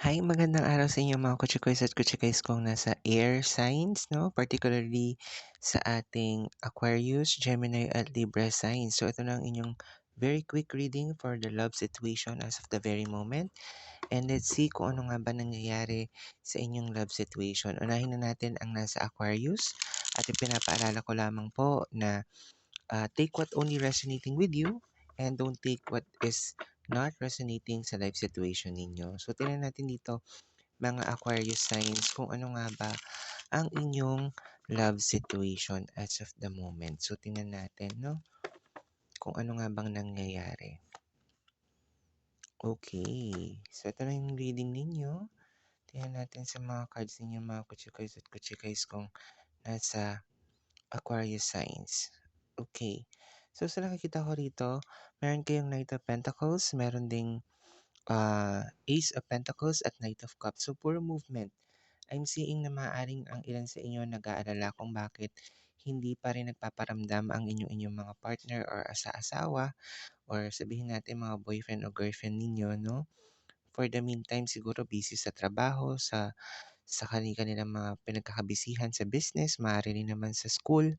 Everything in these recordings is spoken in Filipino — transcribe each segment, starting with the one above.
Hi, magandang araw sa inyo mga kutsi-kuys at kutsi-kuys kong nasa air signs, 'no? Particularly sa ating Aquarius, Gemini at Libra signs. So ito na ang inyong very quick reading for the love situation as of the very moment. And let's see kung ano nga ba nangyayari sa inyong love situation. Unahin na natin ang nasa Aquarius at ipinapaalala ko lamang po na take what only resonating with you and don't take what is not resonating sa life situation ninyo. So, tingnan natin dito, mga Aquarius signs, kung ano nga ba ang inyong love situation as of the moment. So, tingnan natin, no? Kung ano nga bang nangyayari. Okay. So, ito na yung reading ninyo. Tingnan natin sa mga cards ninyo, mga kuchikays at kuchikays kung nasa Aquarius signs. Okay. So, sa nakikita ko rito, meron kayong Knight of Pentacles, meron ding Ace of Pentacles at Knight of Cups. So, puro movement. I'm seeing na maaaring ang ilan sa inyo nag-aalala kung bakit hindi pa rin nagpaparamdam ang inyong mga partner or asa-asawa or sabihin natin mga boyfriend o girlfriend ninyo, no? For the meantime, siguro busy sa trabaho, sa kanilang mga pinagkakabisihan sa business, maaari rin naman sa school.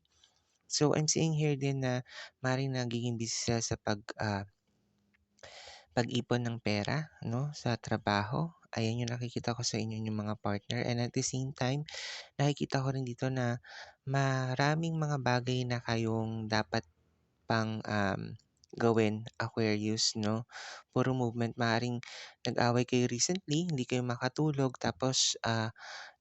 So, I'm seeing here din na maaaring nagiging busy sila sa pag-ipon ng pera, no, sa trabaho. Ayan yung nakikita ko sa inyo yung mga partner. And at the same time, nakikita ko rin dito na maraming mga bagay na kayong dapat pang gawin, Aquarius, no? Puro movement. Maaring nag-away kayo recently, hindi kayo makatulog, tapos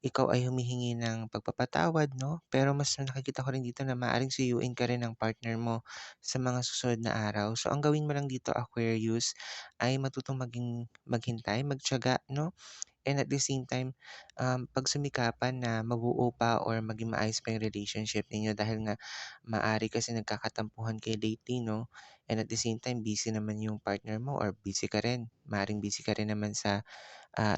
ikaw ay humihingi ng pagpapatawad, no? Pero mas nakikita ko rin dito na maaaring suyuin ka rin ng partner mo sa mga susunod na araw. So, ang gawin mo lang dito, Aquarius, ay matutong maghintay, magtiyaga, no? And at the same time, pagsumikapan na mabuo pa or maging maayos pa yung relationship ninyo dahil nga maari kasi nagkakatampuhan kayo lately, no? And at the same time, busy naman yung partner mo or busy ka rin. Maaring busy ka rin naman sa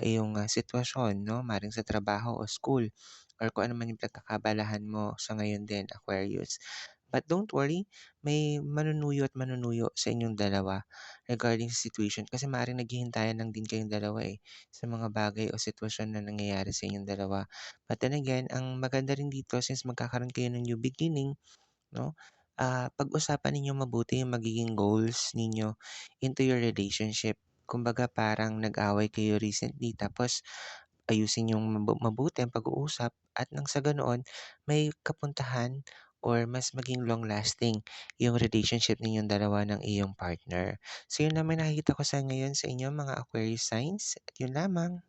iyong sitwasyon, no? Maring sa trabaho o school or kung ano man yung pagkakabalahan mo sa ngayon din, Aquarius. But don't worry, may manunuyo at manunuyo sa inyong dalawa regarding sa situation kasi maaaring naghihintayan lang din kayong dalawa sa mga bagay o sitwasyon na nangyayari sa inyong dalawa. But then again, ang maganda rin dito since magkakaroon kayo ng new beginning, no? Pag-usapan ninyo mabuti yung magiging goals ninyo into your relationship. Kumbaga parang nag-away kayo recently tapos ayusin yung mabuti ang pag-uusap at nang sa ganoon may kapuntahan or mas maging long-lasting yung relationship ninyong dalawa ng iyong partner. So yun naman nakikita ko sa ngayon sa inyo mga Aquarius signs at yun lamang.